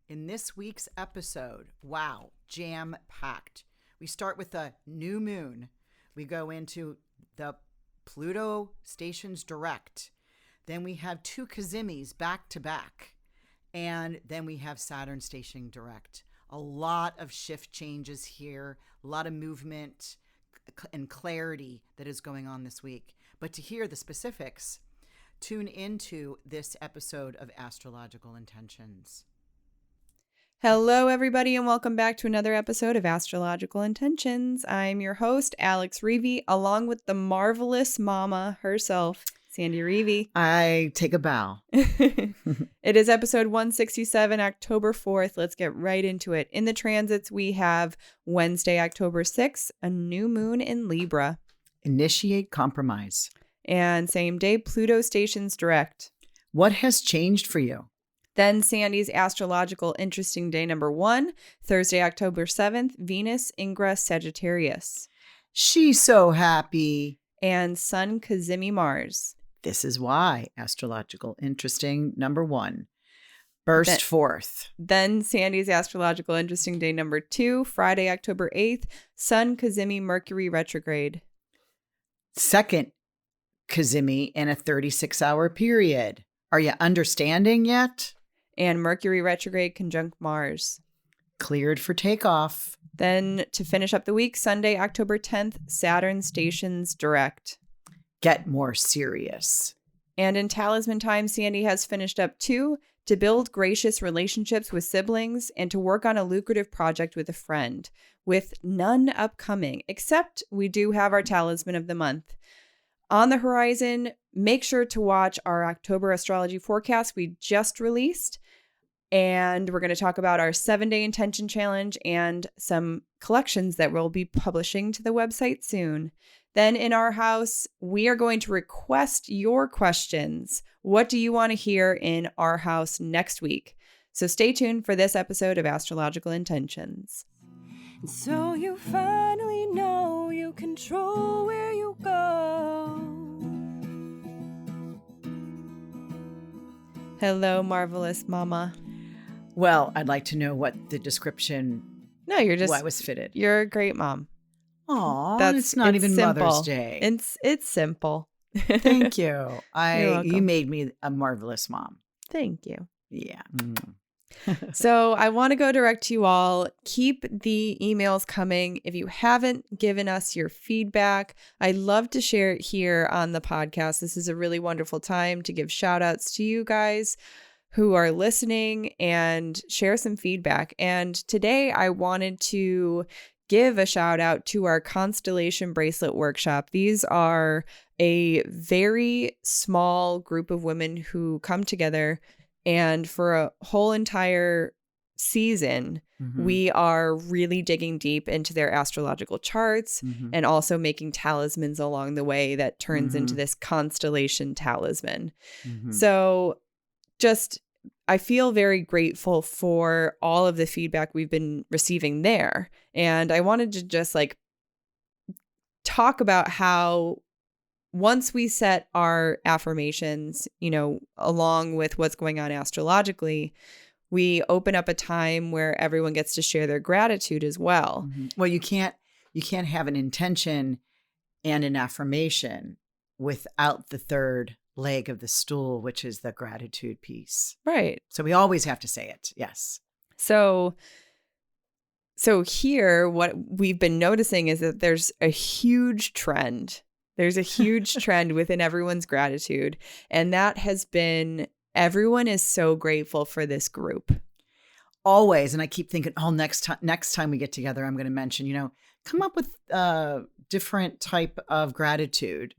In this week's episode, wow, jam-packed. We start with the new moon. We go into the Pluto stations direct. Then we have two cazimis back to back. And then we have Saturn stationing direct. A lot of shift changes here, a lot of movement and clarity that is going on this week. But to hear the specifics, tune into this episode of Astrological Intentions. Hello, everybody, and welcome back to another episode of Astrological Intentions. I'm your host, Alex Reevy, along with the marvelous mama herself, Sandy Reevy. I take a bow. It is episode 167, October 4th. Let's get right into it. In the transits, we have Wednesday, October 6th, a new moon in Libra. Initiate compromise. And same day, Pluto stations direct. What has changed for you? Then Sandy's Astrological Interesting Day number 1, Thursday, October 7th, Venus ingress Sagittarius. She's so happy. And Sun cazimi Mars. This is why Astrological Interesting number 1 burst forth. Then Sandy's Astrological Interesting Day number 2, Friday, October 8th, Sun cazimi Mercury Retrograde. Second cazimi in a 36-hour period. Are you understanding yet? And Mercury Retrograde conjunct Mars. Cleared for takeoff. Then to finish up the week, Sunday, October 10th, Saturn stations direct. Get more serious. And in Talisman time, Sandy has finished up 2, to build gracious relationships with siblings and to work on a lucrative project with a friend, with none upcoming, except we do have our Talisman of the month. On the horizon, make sure to watch our October astrology forecast we just released. And we're going to talk about our 7-day intention challenge and some collections that we'll be publishing to the website soon. Then in our house, we are going to request your questions. What do you want to hear in our house next week? So stay tuned for this episode of Astrological Intentions. And so you finally know you control where you go. Hello, marvelous mama. Well, I'd like to know what the description No, you're just why was fitted. You're a great mom. Aw, it's not even simple. Mother's Day. It's simple. Thank you. You're welcome. You made me a marvelous mom. Thank you. Yeah. So I want to go direct to you all. Keep the emails coming. If you haven't given us your feedback, I'd love to share it here on the podcast. This is a really wonderful time to give shout outs to you guys who are listening and share some feedback. And today I wanted to give a shout out to our Constellation Bracelet Workshop. These are a very small group of women who come together, and for a whole entire season, we are really digging deep into their astrological charts and also making talismans along the way that turns into this constellation talisman. So I feel very grateful for all of the feedback we've been receiving there. And I wanted to just talk about how once we set our affirmations, along with what's going on astrologically, we open up a time where everyone gets to share their gratitude as well. Well, you can't have an intention and an affirmation without the third leg of the stool, which is the gratitude piece. Right. So we always have to say it. Yes. So here, what we've been noticing is that there's a huge trend. There's a huge trend within everyone's gratitude. And that has been, everyone is so grateful for this group. Always. And I keep thinking, next time we get together, I'm going to mention, come up with a different type of gratitude.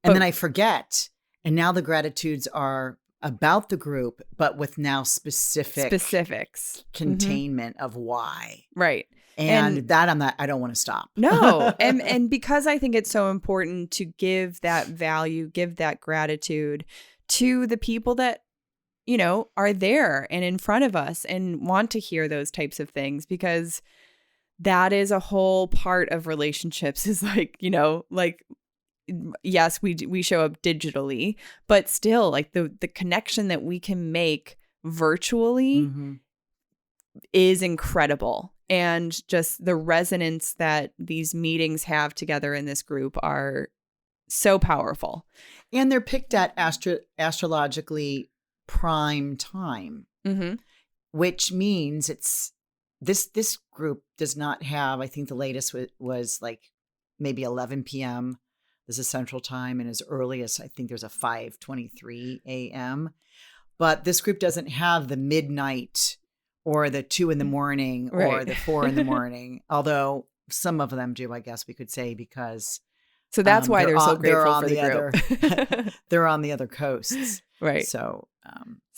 And then I forget. And now the gratitudes are about the group, but with now specifics containment of why. Right. And that I don't want to stop. No. And because I think it's so important to give that value, give that gratitude to the people that, are there and in front of us and want to hear those types of things, because that is a whole part of relationships is yes, we show up digitally, but still the connection that we can make virtually is incredible. And just the resonance that these meetings have together in this group are so powerful. And they're picked at astrologically prime time, which means it's this group does not have, I think the latest was like maybe 11 p.m. This is Central Time, and as early as I think there's a 5:23 a.m. But this group doesn't have the midnight or the 2 in the morning or the 4 in the morning, although some of them do, I guess we could say, because so that's why they're so grateful for the group. They're on the other coasts. Right. So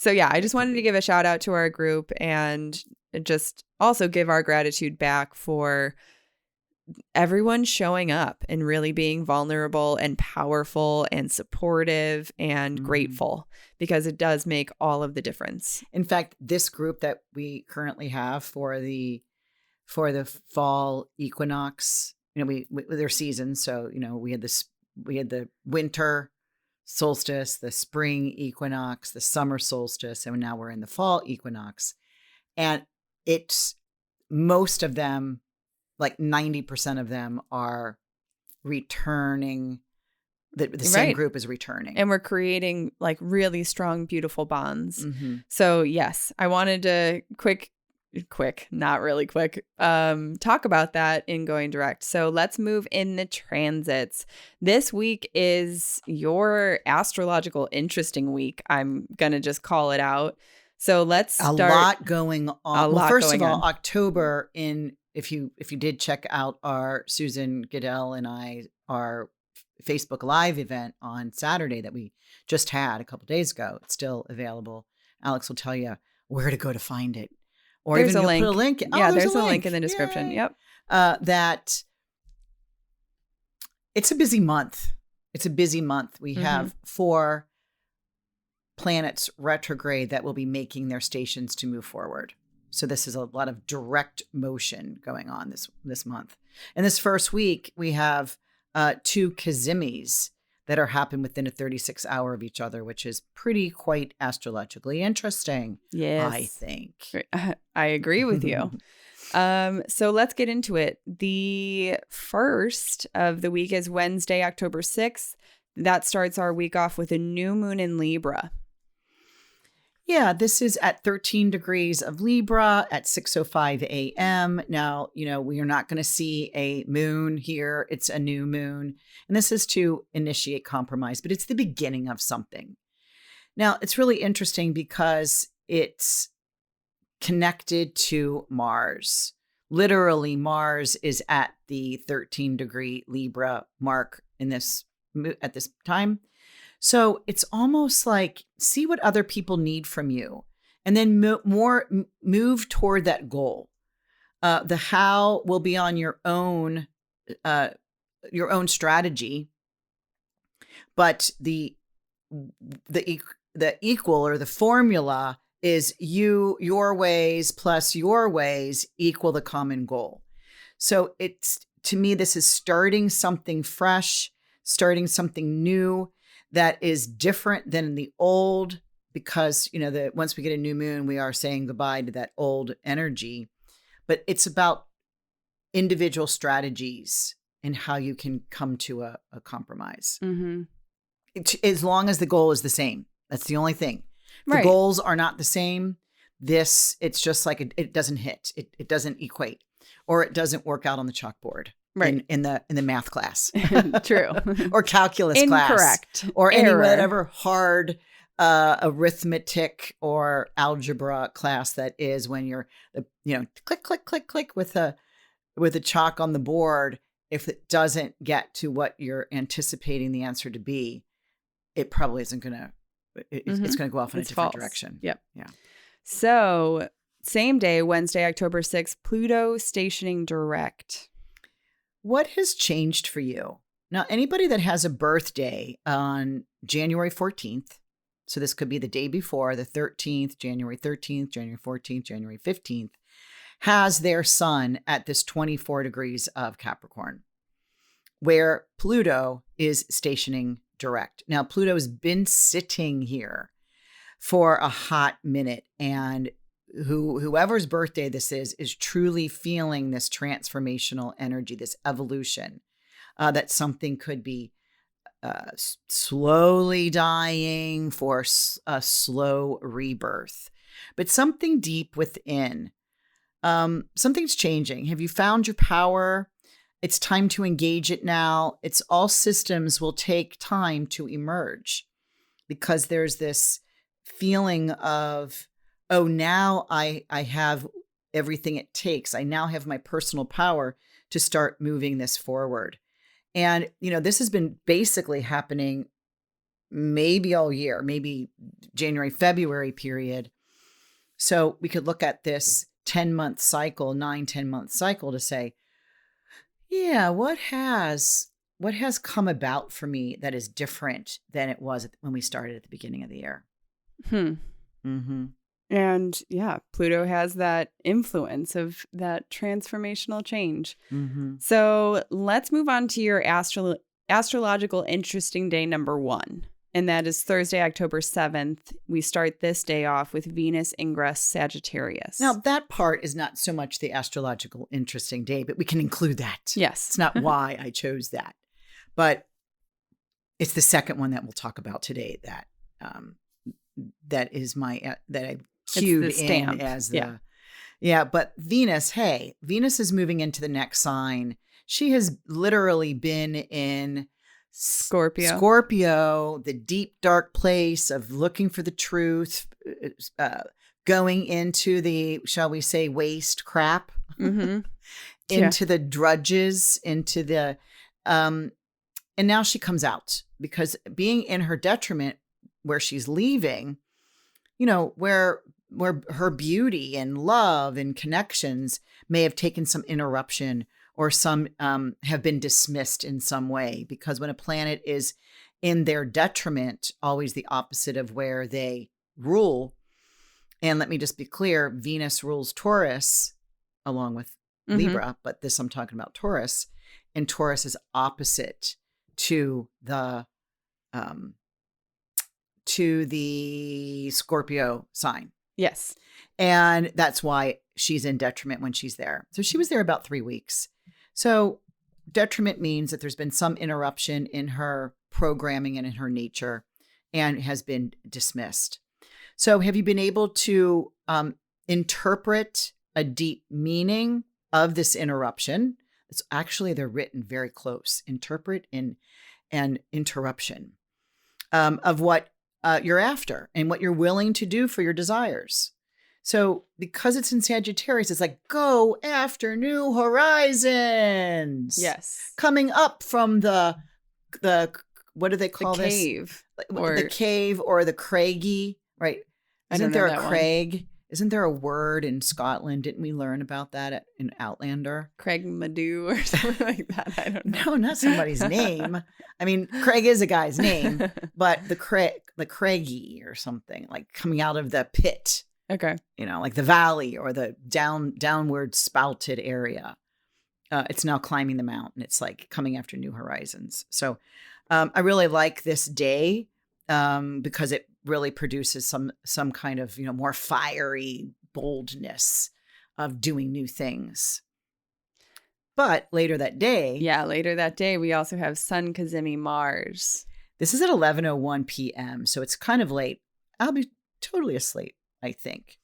yeah, I just wanted to give a shout out to our group and just also give our gratitude back for everyone showing up and really being vulnerable and powerful and supportive and grateful, because it does make all of the difference. In fact, this group that we currently have for the fall equinox, we their seasons. So, we had the winter solstice, the spring equinox, the summer solstice, and now we're in the fall equinox. And it's most of them, like 90% of them, are returning. The same group is returning. And we're creating like really strong, beautiful bonds. So yes, I wanted to quick, not really quick, talk about that in going direct. So let's move in the transits. This week is your astrological interesting week. I'm going to just call it out. So let's start. A lot going on. Well, first of all, October, if you did check out our Susan Goodell and our Facebook Live event on Saturday that we just had a couple days ago, it's still available. Alex will tell you where to go to find it. Or there's even a link. Put a link. Yeah, there's a link in the description. Yay. Yep. That it's a busy month. It's a busy month. We have 4 planets retrograde that will be making their stations to move forward. So this is a lot of direct motion going on this month. And this first week, we have 2 cazimis that are happening within a 36-hour of each other, which is quite astrologically interesting. Yes, I think. I agree with you. So let's get into it. The first of the week is Wednesday, October 6th. That starts our week off with a new moon in Libra. Yeah, this is at 13 degrees of Libra at 6:05 a.m. Now, we are not going to see a moon here. It's a new moon. And this is to initiate compromise, but it's the beginning of something. Now, it's really interesting because it's connected to Mars. Literally, Mars is at the 13-degree Libra mark at this time. So it's almost like, see what other people need from you, and then move toward that goal. The how will be on your own strategy, but the equal, or the formula, is your ways plus your ways equal the common goal. So to me, this is starting something fresh, starting something new that is different than the old, because, once we get a new moon, we are saying goodbye to that old energy. But it's about individual strategies and how you can come to a compromise. As long as the goal is the same. That's the only thing. If the goals are not the same, it's just like it doesn't hit. It doesn't equate, or it doesn't work out on the chalkboard. Right. In the math class. True. Or calculus class. Incorrect. Or any whatever hard arithmetic or algebra class that is, when you're click, click, click, click with a chalk on the board. If it doesn't get to what you're anticipating the answer to be, it probably isn't going to, it's going to go off in a different direction. Yep. Yeah. So same day, Wednesday, October 6th, Pluto stationing direct. What has changed for you? Now, anybody that has a birthday on January 14th, so this could be the day before, the 13th, January 13th, January 14th, January 15th, has their sun at this 24 degrees of Capricorn, where Pluto is stationing direct. Now, Pluto's been sitting here for a hot minute, and whoever's birthday this is truly feeling this transformational energy, this evolution, that something could be slowly dying for a slow rebirth, but something deep within. Something's changing. Have you found your power? It's time to engage it now. It's all systems will take time to emerge, because there's this feeling of, oh, now I have everything it takes. I now have my personal power to start moving this forward. And, this has been basically happening maybe all year, maybe January, February period. So we could look at this 10-month cycle, 10-month cycle to say, yeah, what has come about for me that is different than it was when we started at the beginning of the year? Mm-hmm. And yeah, Pluto has that influence of that transformational change. Mm-hmm. So let's move on to your astrological interesting day number 1. And that is Thursday, October 7th. We start this day off with Venus ingress Sagittarius. Now, that part is not so much the astrological interesting day, but we can include that. Yes. It's not why I chose that. But it's the second one that we'll talk about today that is that I cued in as the but Venus is moving into the next sign. She has literally been in Scorpio, the deep dark place of looking for the truth, going into the, shall we say, waste crap, into the drudges, into the and now she comes out, because being in her detriment, where she's leaving, where her beauty and love and connections may have taken some interruption, or some have been dismissed in some way, because when a planet is in their detriment, always the opposite of where they rule. And let me just be clear, Venus rules Taurus along with Libra, but this I'm talking about Taurus, and Taurus is opposite to the Scorpio sign. Yes. And that's why she's in detriment when she's there. So she was there about 3 weeks. So detriment means that there's been some interruption in her programming and in her nature, and has been dismissed. So have you been able to interpret a deep meaning of this interruption? It's actually, they're written very close. Interpret and interruption of what you're after and what you're willing to do for your desires. So because it's in Sagittarius, it's like, go after new horizons. Yes. Coming up from the what do they call the this? Cave. The cave or the craggy, right? Isn't there a crag? Isn't there a word in Scotland? Didn't we learn about that in Outlander? Craig Madu or something like that. I don't know. No, not somebody's name. I mean, Craig is a guy's name, but the craggy or something, like coming out of the pit. Okay. Like the valley or the downward spouted area. It's now climbing the mountain. It's like coming after new horizons. So I really like this day because it really produces some kind of, more fiery boldness of doing new things. But later that day. Yeah, later that day, we also have Sun cazimi Mars. This is at 11:01 p.m. So it's kind of late. I'll be totally asleep, I think.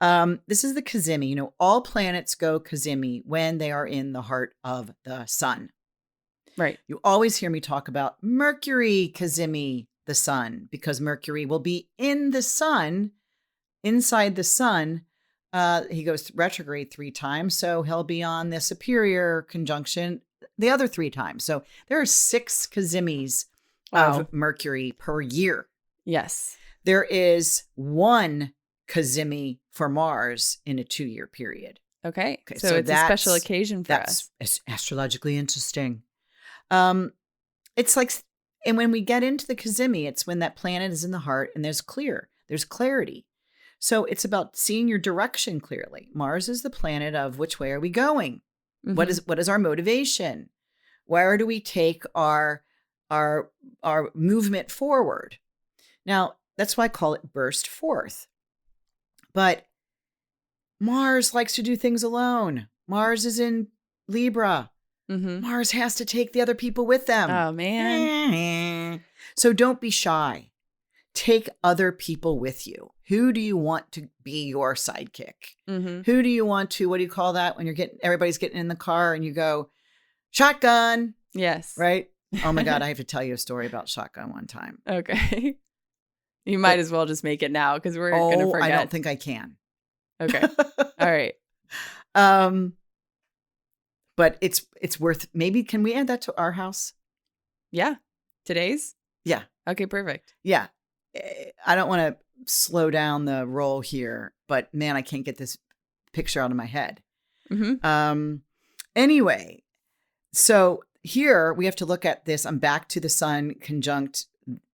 This is the cazimi. All planets go cazimi when they are in the heart of the sun. Right. You always hear me talk about Mercury cazimi the sun, because Mercury will be in the sun, inside the sun. He goes retrograde 3 times, so he'll be on the superior conjunction the other 3 times. So there are 6 cazimis of Mercury per year. Yes. There is 1 cazimi for Mars in a 2-year period. Okay. So it's a special occasion for us. It's astrologically interesting. It's like, and when we get into the cazimi, it's when that planet is in the heart and there's clarity. So it's about seeing your direction clearly. Mars is the planet of which way are we going? Mm-hmm. What is our motivation? Where do we take our movement forward? Now, that's why I call it burst forth. But Mars likes to do things alone. Mars is in Libra. Mm-hmm. Mars has to take the other people with them. Oh, man. So don't be shy. Take other people with you. Who do you want to be your sidekick? Mm-hmm. Who do you want to, what do you call that when everybody's getting in the car and you go, shotgun, Yes. right? Oh my God, I have to tell you a story about shotgun one time. Okay. You might as well just make it now because we're going to forget. I don't think I can. Okay. All right. But it's worth, maybe, can we add that to our house? Yeah. Today's? Yeah. Okay, perfect. Yeah. I don't want to slow down the roll here, but man, I can't get this picture out of my head. Mm-hmm. Anyway, so here we have to look at this. I'm back to the sun conjunct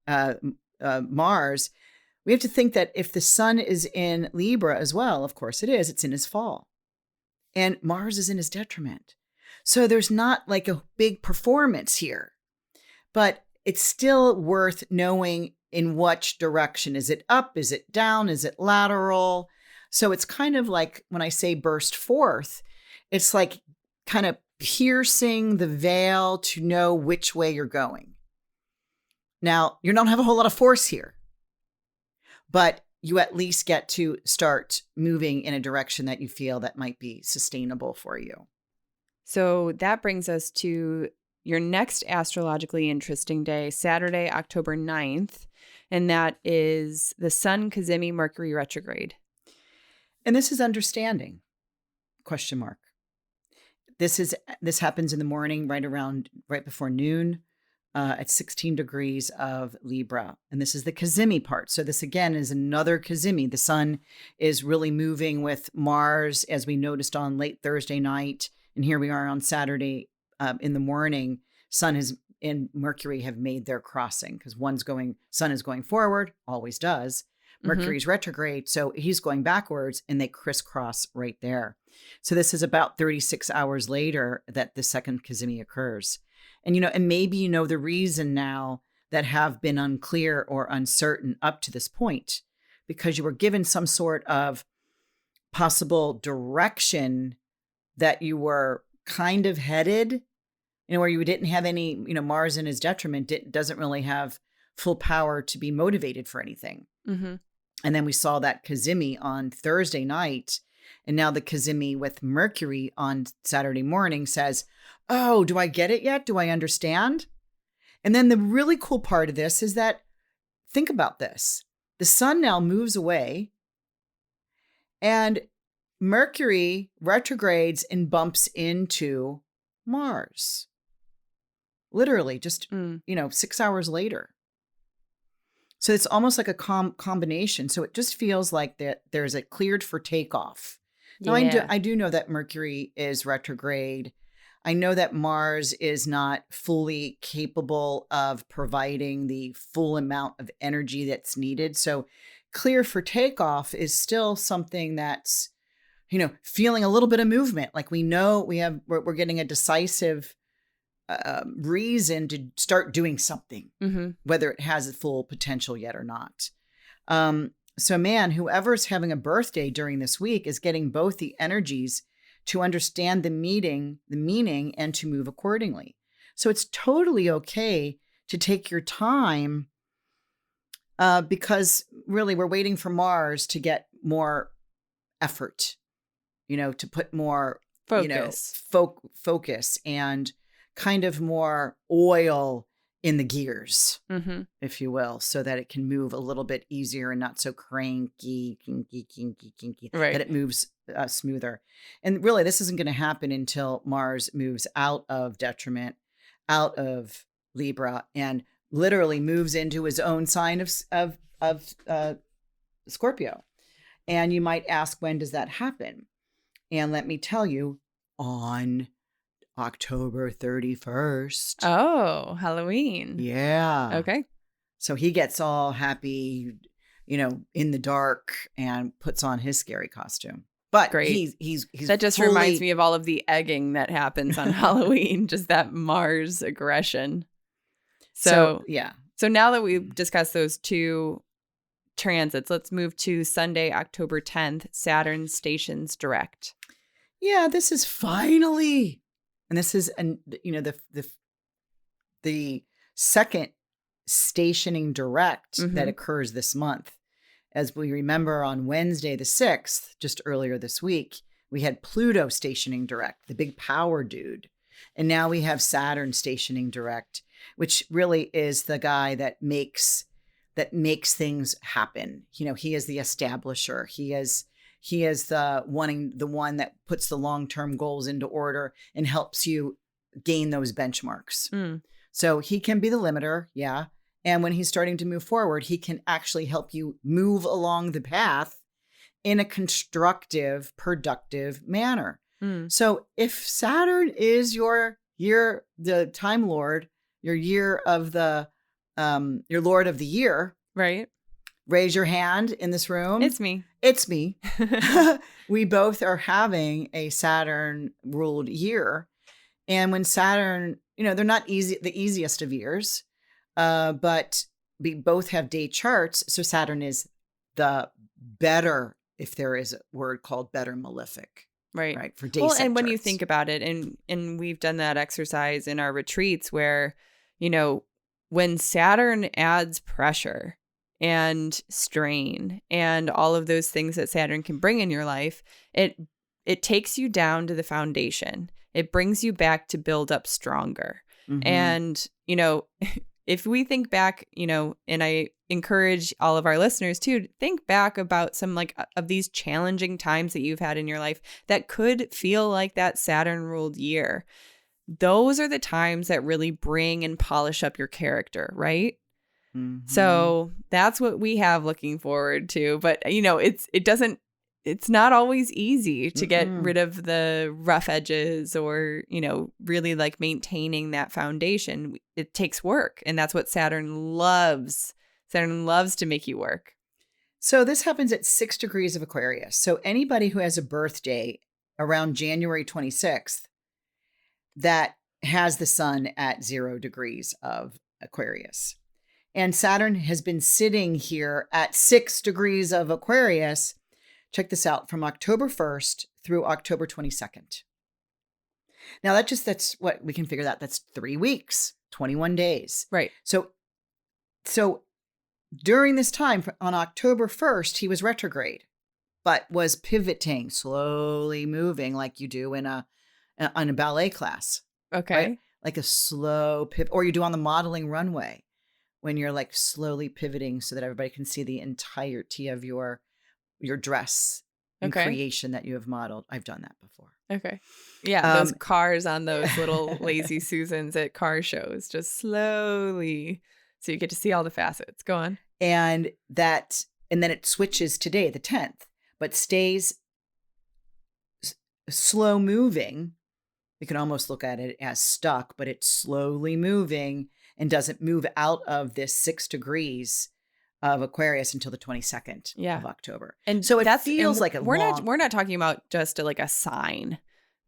Mars. We have to think that if the sun is in Libra as well, of course it is, it's in his fall. And Mars is in his detriment. So there's not like a big performance here, but it's still worth knowing in which direction. Is it up? Is it down? Is it lateral? So it's kind of like when I say burst forth, it's like kind of piercing the veil to know which way you're going. Now, you don't have a whole lot of force here, but you at least get to start moving in a direction that you feel that might be sustainable for you. So that brings us to your next astrologically interesting day, Saturday, October 9th, and that is the Sun cazimi Mercury Retrograde. And this is understanding, ? This happens in the morning, right before noon, at 16 degrees of Libra. And this is the cazimi part. So this again is another cazimi. The sun is really moving with Mars, as we noticed on late Thursday night. And here we are on Saturday in the morning. Sun and Mercury have made their crossing because sun is going forward, always does. Mercury's retrograde, so he's going backwards, and they crisscross right there. So this is about 36 hours later that the second cazimi occurs. And, and maybe the reason now that have been unclear or uncertain up to this point, because you were given some sort of possible direction that you were kind of headed, where you didn't have any, Mars in his detriment doesn't really have full power to be motivated for anything. Mm-hmm. And then we saw that cazimi on Thursday night. And now the cazimi with Mercury on Saturday morning says, oh, do I get it yet? Do I understand? And then the really cool part of this is that, think about this. The sun now moves away and Mercury retrogrades and bumps into Mars. Literally just, 6 hours later. So it's almost like a combination. So it just feels like that there's a cleared for takeoff. Now, I do know that Mercury is retrograde. I know that Mars is not fully capable of providing the full amount of energy that's needed. So clear for takeoff is still something that's, feeling a little bit of movement. Like we know we're getting a decisive reason to start doing something, whether it has a full potential yet or not. So man, whoever's having a birthday during this week is getting both the energies to understand the meaning, and to move accordingly. So it's totally okay to take your time because really we're waiting for Mars to get more effort, to put more focus and kind of more oil in the gears, if you will, so that it can move a little bit easier and not so kinky, right. That it moves smoother. And really, this isn't going to happen until Mars moves out of detriment, out of Libra, and literally moves into his own sign of Scorpio. And you might ask, when does that happen? And let me tell you, on October 31st. Oh, Halloween. Yeah. Okay. So he gets all happy, in the dark and puts on his scary costume. But great. He's that just reminds me of all of the egging that happens on Halloween, just that Mars aggression. So yeah. So now that we've discussed those two transits. Let's move to Sunday, October 10th, Saturn stations direct. Yeah, this is finally, and this is, the second stationing direct that occurs this month. As we remember, on Wednesday the 6th, just earlier this week, we had Pluto stationing direct, the big power dude. And now we have Saturn stationing direct, which really is the guy that makes things happen. He is the establisher. He is the one that puts the long-term goals into order and helps you gain those benchmarks. So he can be the limiter, yeah. And when he's starting to move forward, he can actually help you move along the path in a constructive, productive manner. So if Saturn is your year, the Time Lord, your year of the, your Lord of the year, right? Raise your hand in this room. It's me. It's me. We both are having a Saturn ruled year. And when Saturn, they're not the easiest of years, but we both have day charts. So Saturn is the better, if there is a word called better malefic. Right. For day and when charts. you think about it, and we've done that exercise in our retreats where, when Saturn adds pressure and strain and all of those things that Saturn can bring in your life, it takes you down to the foundation. It brings you back to build up stronger. And, if we think back, and I encourage all of our listeners to think back about some of these challenging times that you've had in your life that could feel like that Saturn ruled year. Those are the times that really bring and polish up your character, right? So that's what we have looking forward to. But, it's not always easy to get rid of the rough edges or, really maintaining that foundation. It takes work. And that's what Saturn loves. Saturn loves to make you work. So this happens at 6 degrees of Aquarius. So anybody who has a birthday around January 26th that has the sun at 0 degrees of Aquarius. And Saturn has been sitting here at 6 degrees of Aquarius. Check this out, from October 1st through October 22nd. Now that's what we can figure out. That's 3 weeks, 21 days. Right. So during this time on October 1st, he was retrograde, but was pivoting, slowly moving like you do in a ballet class. Okay. Right? Like a slow pivot, or you do on the modeling runway when you're slowly pivoting so that everybody can see the entirety of your dress and creation that you have modeled. I've done that before. Okay. Yeah. Those cars on those little lazy Susans at car shows, just slowly. So you get to see all the facets. Go on. And then it switches today, the 10th, but stays slow moving. We can almost look at it as stuck, but it's slowly moving and doesn't move out of this 6 degrees of Aquarius until the 22nd of October. And so it feels like we're not talking about just a sign,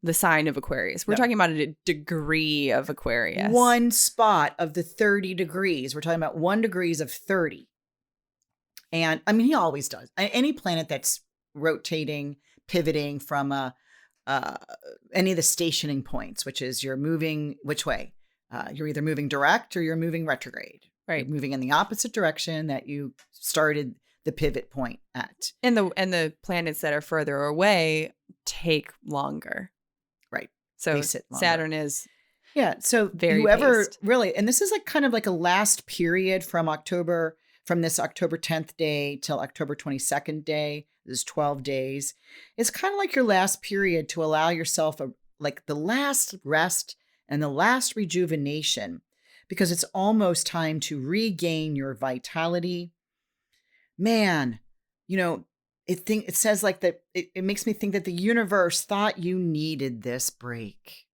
the sign of Aquarius. We're talking about a degree of Aquarius. One spot of the 30 degrees. We're talking about 1 degrees of 30. And I mean, he always does. Any planet that's rotating, pivoting from any of the stationing points, which is you're moving which way? You're either moving direct or you're moving retrograde. Right. You're moving in the opposite direction that you started the pivot point at. And the planets that are further away take longer. Right. So Saturn is so very whoever paced. Really, and this is kind of a last period from this October 10th day till October 22nd day. This is 12 days. It's kind of like your last period to allow yourself the last rest and the last rejuvenation, because it's almost time to regain your vitality. Man, it says that it makes me think that the universe thought you needed this break.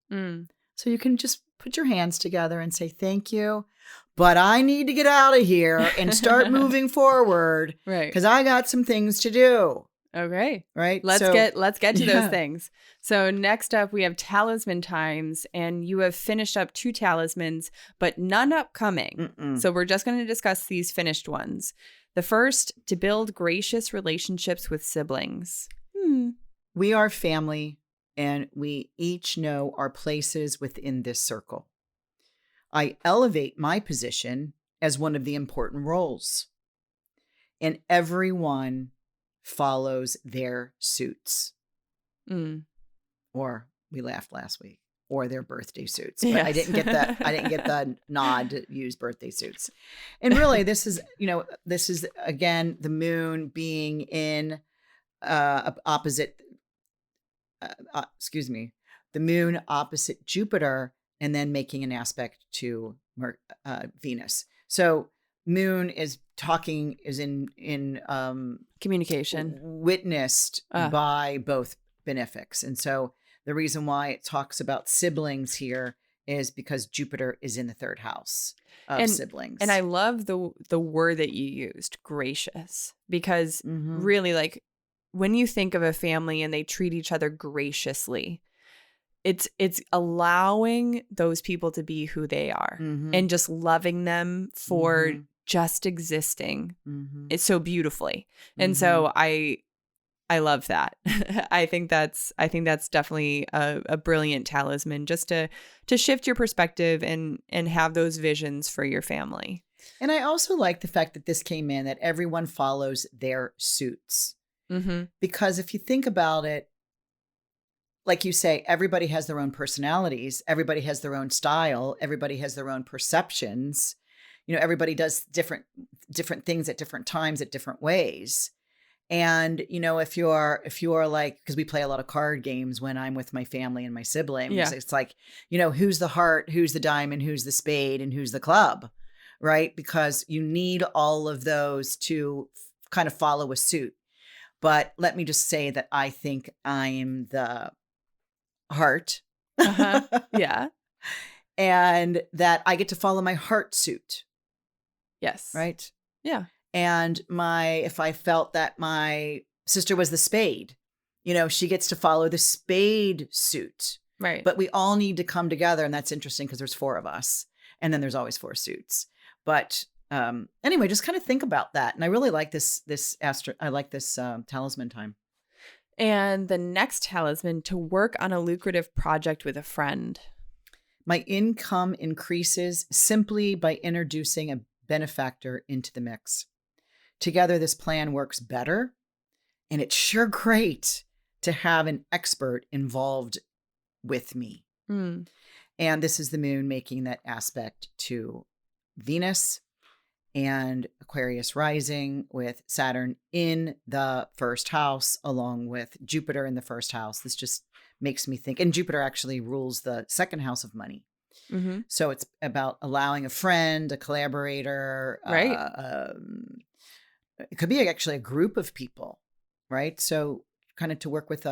So you can just put your hands together and say, thank you, but I need to get out of here and start moving forward. Right. Because I got some things to do. Okay. Right. Let's get to those things. So next up, we have Talisman times, and you have finished up 2 talismans, but none upcoming. So we're just going to discuss these finished ones. The first, to build gracious relationships with siblings. We are family, and we each know our places within this circle. I elevate my position as one of the important roles, and everyone follows their suits. Or we laughed last week, or their birthday suits. But Yes. I didn't get the nod to use birthday suits. And really, this is again the moon being in opposite. The moon opposite Jupiter, and then making an aspect to Venus. So moon is in Communication. witnessed by both benefics. And so the reason why it talks about siblings here is because Jupiter is in the third house of siblings. And I love the word that you used, gracious, because really, like, when you think of a family and they treat each other graciously, it's allowing those people to be who they are and just loving them for just existing. It's so beautifully. And so I love that. I think that's definitely a brilliant talisman, just to shift your perspective and have those visions for your family. And I also like the fact that this came in, that everyone follows their suits. Because if you think about it, like you say, everybody has their own personalities. Everybody has their own style. Everybody has their own perceptions. Everybody does different things at different times, at different ways. And, if you're like, because we play a lot of card games when I'm with my family and my siblings, it's like, who's the heart, who's the diamond, who's the spade, and who's the club, right? Because you need all of those to kind of follow a suit. But let me just say that I think I'm the heart. Yeah. And that I get to follow my heart suit. Yes. Right? Yeah. And if I felt that my sister was the spade, she gets to follow the spade suit. Right. But we all need to come together. And that's interesting because there's 4 of us. And then there's always 4 suits. But anyway, just kind of think about that. And I really like this talisman time. And the next talisman, to work on a lucrative project with a friend. My income increases simply by introducing a benefactor into the mix. Together, this plan works better, and it's sure great to have an expert involved with me. And this is the moon making that aspect to Venus and Aquarius rising, with Saturn in the first house, along with Jupiter in the first house. This just makes me think, and Jupiter actually rules the second house of money. So it's about allowing a friend, a collaborator, right? It could be actually a group of people, right? So kind of to work with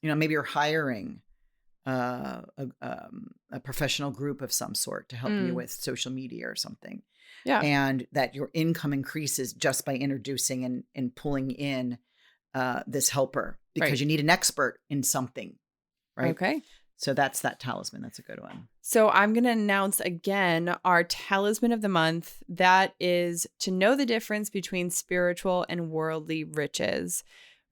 maybe you're hiring a professional group of some sort to help you with social media or something. Yeah. And that your income increases just by introducing and pulling in this helper, because you need an expert in something, right? Okay. So that's that talisman. That's a good one. So I'm going to announce again our talisman of the month. That is to know the difference between spiritual and worldly riches.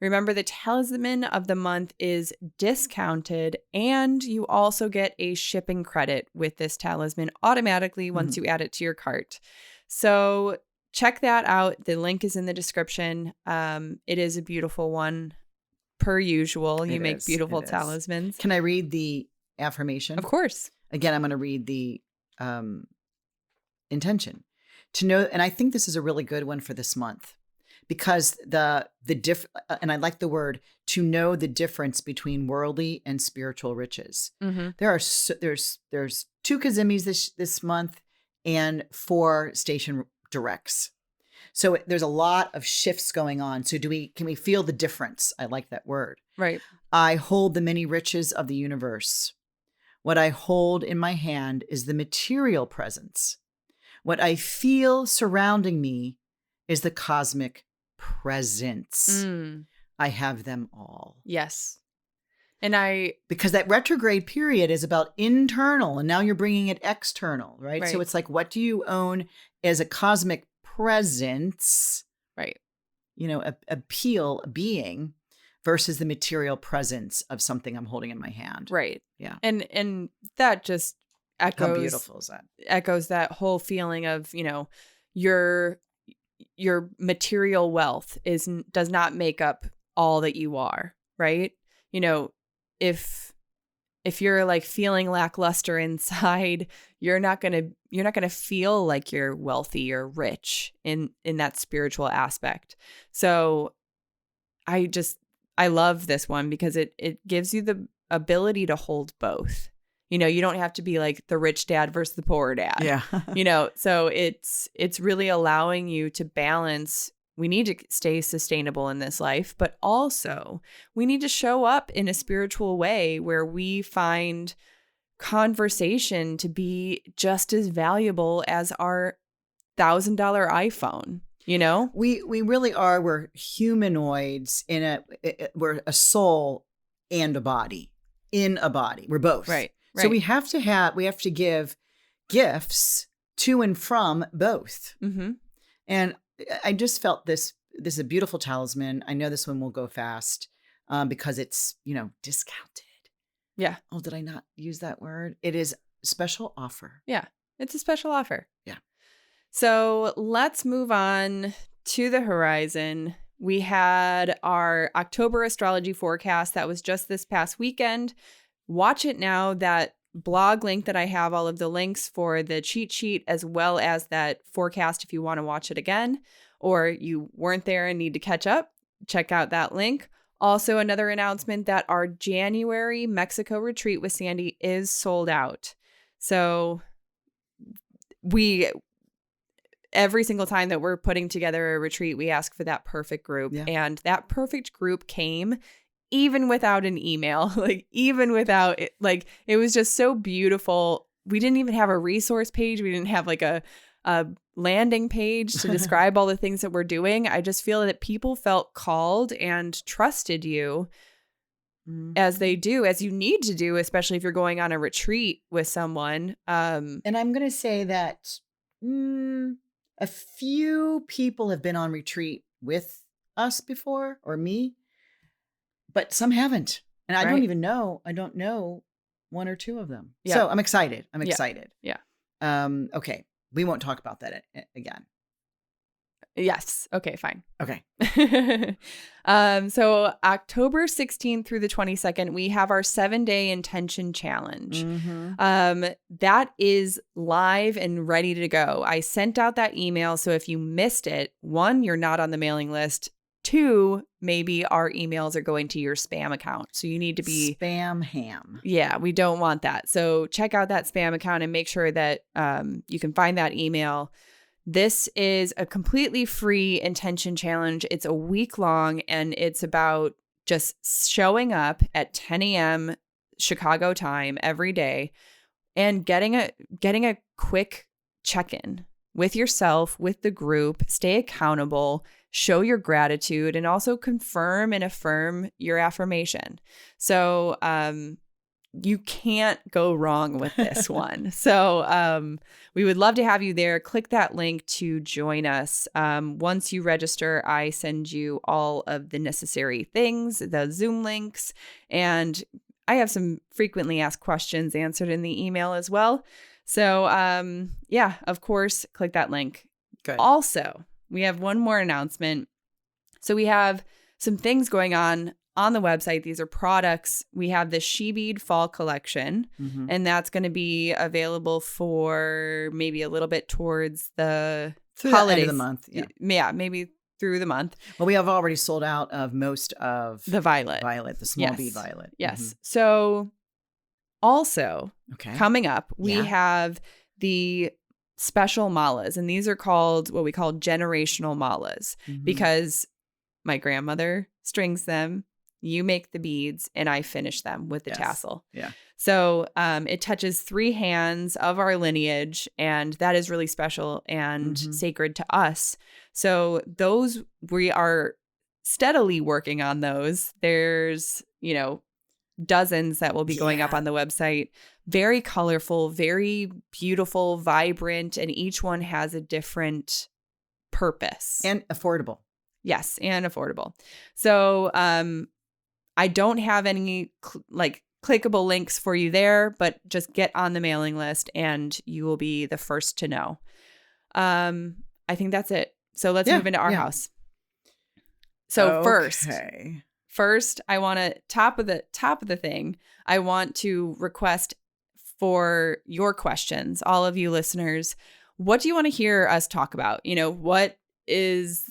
Remember, the talisman of the month is discounted, and you also get a shipping credit with this talisman automatically once you add it to your cart. So check that out. The link is in the description. It is a beautiful one. Per usual, you make beautiful talismans. Can I read the affirmation? Of course. Again, I'm going to read the intention. To know, and I think this is a really good one for this month, because and I like the word, to know the difference between worldly and spiritual riches. There's 2 cazimis this month and 4 station directs. So there's a lot of shifts going on. So can we feel the difference? I like that word. Right. I hold the many riches of the universe. What I hold in my hand is the material presence. What I feel surrounding me is the cosmic presence. I have them all. Yes. Because that retrograde period is about internal, and now you're bringing it external, right? So it's like, what do you own as a cosmic presence? Right. A being versus the material presence of something I'm holding in my hand. Right. Yeah. And that just echoes. How beautiful is that? Echoes that whole feeling of, your material wealth does not make up all that you are, right? If you're like feeling lackluster inside, you're not going to feel like you're wealthy or rich in that spiritual aspect. So I love this one because it gives you the ability to hold both. You don't have to be like the rich dad versus the poor dad. Yeah. So it's really allowing you to balance. We need to stay sustainable in this life, but also we need to show up in a spiritual way where we find conversation to be just as valuable as our $1,000 iPhone. We really are. We're humanoids we're a soul and a body in a body. We're both. Right. So we have to give gifts to and from both. Mm-hmm. And I just felt this is a beautiful talisman. I know this one will go fast because it's, discounted. Yeah. Oh, did I not use that word? It is special offer. Yeah. It's a special offer. Yeah. So let's move on to the horizon. We had our October astrology forecast that was just this past weekend. Watch it now. That blog link that I have, all of the links for the cheat sheet, as well as that forecast if you want to watch it again, or you weren't there and need to catch up, check out that link. Also, another announcement that our January Mexico retreat with Sandy is sold out. So every single time that we're putting together a retreat, we ask for that perfect group. Yeah. And that perfect group came even without an email, even without it, it was just so beautiful. We didn't even have a resource page. We didn't have a landing page to describe all the things that we're doing. I just feel that people felt called and trusted you as they do, as you need to do, especially if you're going on a retreat with someone. And I'm going to say that a few people have been on retreat with us before, or me, but some haven't. And I don't even know. I don't know one or two of them. Yeah. So I'm excited. Yeah. Okay. We won't talk about that again. Yes. Okay, fine. Okay. So October 16th through the 22nd, we have our 7-day intention challenge. Mm-hmm. That is live and ready to go. I sent out that email. So if you missed it, 1, you're not on the mailing list. 2, maybe our emails are going to your spam account. So you need to be spam ham. Yeah, we don't want that. So check out that spam account and make sure that you can find that email. This is a completely free intention challenge. It's a week long, and it's about just showing up at 10 a.m. Chicago time every day and getting a quick check-in with yourself, with the group, stay accountable, show your gratitude, and also confirm and affirm your affirmation. So you can't go wrong with this one. So we would love to have you there. Click that link to join us. Once you register, I send you all of the necessary things, the Zoom links, and I have some frequently asked questions answered in the email as well. So yeah, of course, click that link. Good. Also, we have one more announcement. So we have some things going on the website. These are products. We have the She Bead Fall Collection, and that's going to be available for maybe a little bit towards the holidays. End of the month. Yeah, maybe through the month. Well, we have already sold out of most of the violet, the small bead violet. Yes. Mm-hmm. So also coming up, we have the special malas, and these are called what we call generational malas because my grandmother strings them, you make the beads, and I finish them with the tassel. Yeah. So it touches 3 hands of our lineage, and that is really special and sacred to us. So those, we are steadily working on those. There's, dozens that will be going up on the website. Very colorful, very beautiful, vibrant, and each one has a different purpose. And affordable. Yes, and affordable. So I don't have any clickable links for you there, but just get on the mailing list and you will be the first to know. I think that's it. So let's move into our house. So first, I want to top of the thing. I want to request for your questions, all of you listeners. What do you want to hear us talk about? What is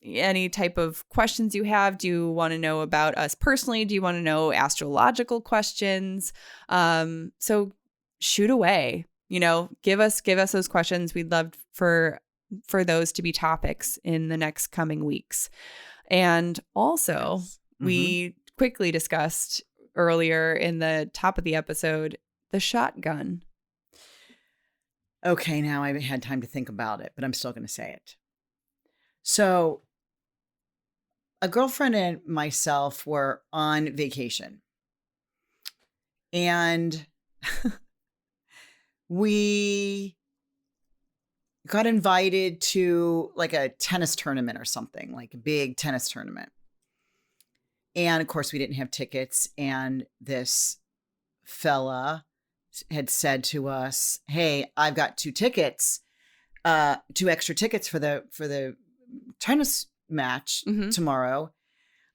any type of questions you have? Do you want to know about us personally? Do you want to know astrological questions? So shoot away. Give us those questions. We'd love for those to be topics in the next coming weeks. And also, we quickly discussed earlier in the top of the episode, the shotgun. Okay, now I haven't had time to think about it, but I'm still going to say it. So a girlfriend and myself were on vacation. And we got invited to like a tennis tournament or something, like a big tennis tournament. And of course, we didn't have tickets. And this fella had said to us, "Hey, I've got 2 tickets, 2 extra tickets for the tennis match tomorrow.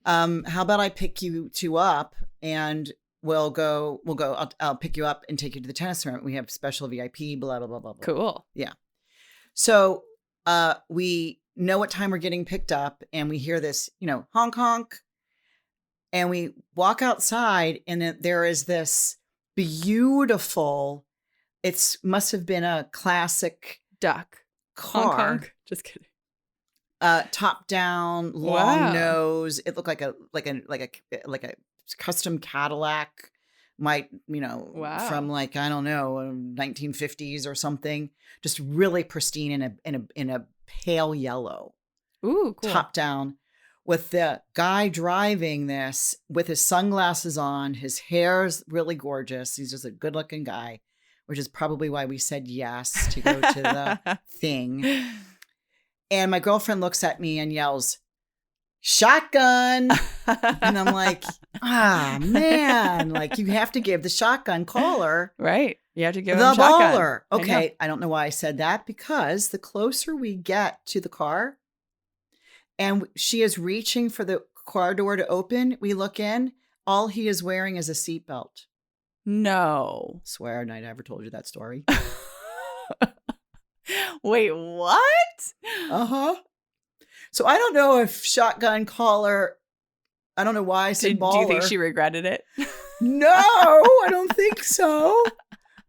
How about I pick you 2 up and we'll go. I'll pick you up and take you to the tennis tournament. We have special VIP, blah, blah, blah, blah, blah." Cool. Yeah. So we know what time we're getting picked up and we hear this, honk, honk. And we walk outside and then there is this beautiful, must have been a classic duck car. Honk, honk. Just kidding. Top down, long nose. It looked like a custom Cadillac. From like, I don't know, 1950s or something. Just really pristine in a pale yellow. Ooh, cool. Top down, with the guy driving this with his sunglasses on. His hair's really gorgeous. He's just a good looking guy, which is probably why we said yes to go to the thing. And my girlfriend looks at me and yells, "Shotgun." And I'm like, man, like you have to give the shotgun caller. Right. You have to give the him shotgun. Baller. Okay. I don't know why I said that, because the closer we get to the car and she is reaching for the car door to open, we look in, all he is wearing is a seatbelt. No. Swear I never told you that story. Wait, what? Uh-huh. So I don't know if shotgun caller, I don't know why I said baller. Do you think she regretted it? No, I don't think so.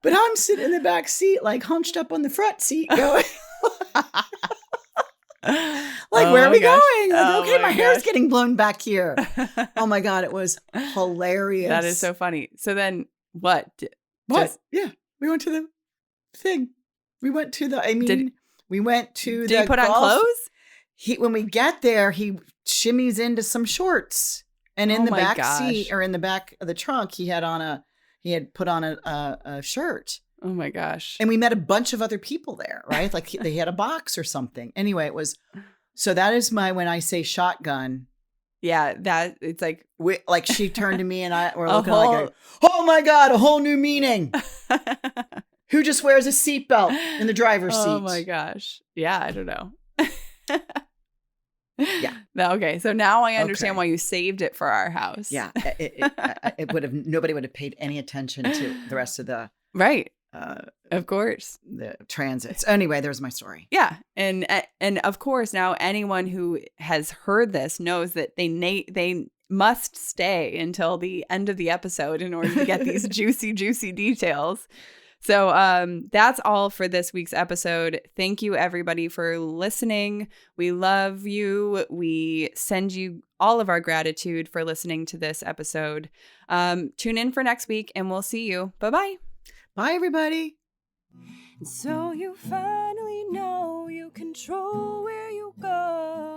But I'm sitting in the back seat, like hunched up on the front seat going, like, where are we going? Like, okay, my hair's getting blown back here. Oh my God, it was hilarious. That is so funny. So then what? Yeah, we went to the thing. We went to the, we went to the Did he put on clothes? When we get there, he shimmies into some shorts. And in the back seat, or in the back of the trunk, he had put on a shirt. Oh my gosh. And we met a bunch of other people there, right? Like they had a box or something. Anyway, so that is when I say shotgun. Yeah, that it's like. Like she turned to me and we're looking like, oh my God, a whole new meaning. Who just wears a seatbelt in the driver's seat? Oh my gosh. Yeah, I don't know. Yeah. No, okay. So now I understand why you saved it for our house. Yeah. It would have, nobody would have paid any attention to the rest of the. Right. Of course. The transits. Anyway, there's my story. Yeah. And of course, now anyone who has heard this knows that they must stay until the end of the episode in order to get these juicy, juicy details. So that's all for this week's episode. Thank you, everybody, for listening. We love you. We send you all of our gratitude for listening to this episode. Tune in for next week, and we'll see you. Bye-bye. Bye, everybody. So you finally know you control where you go.